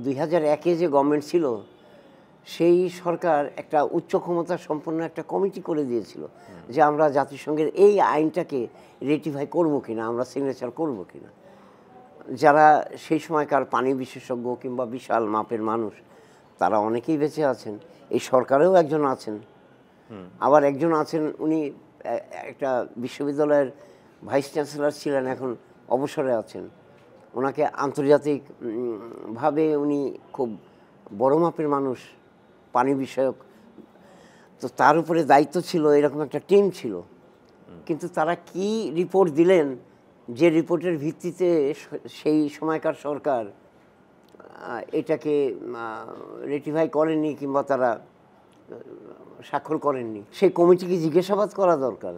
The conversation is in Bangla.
2001-এ যে গভর্নমেন্ট ছিল সেই সরকার একটা উচ্চ ক্ষমতা সম্পন্ন একটা কমিটি করে দিয়েছিল যে আমরা জাতিসংঘের এই আইনটাকে রেটিফাই করব কিনা, আমরা সিগনেচার করব কিনা। যারা সেই সময়কার পানি বিশেষজ্ঞ কিংবা বিশাল মাপের মানুষ তারা অনেকেই বেঁচে আছেন, এই সরকারেও একজন আছেন, আবার একজন আছেন উনি একটা বিশ্ববিদ্যালয়ের ভাইস চ্যান্সেলর ছিলেন, এখন অবসরে আছেন। ওনাকে আন্তর্জাতিক ভাবে উনি খুব বড় মাপের মানুষ, পানি বিষয়ক, তো তার উপরে দায়িত্ব ছিল, এরকম একটা টিম ছিল। কিন্তু তারা কি রিপোর্ট দিলেন যে রিপোর্টের ভিত্তিতে সেই সময়কার সরকার এটাকে রেটিফাই করেননি কিংবা তারা স্বাক্ষর করেননি, সেই কমিটিকে জিজ্ঞাসাবাদ করা দরকার।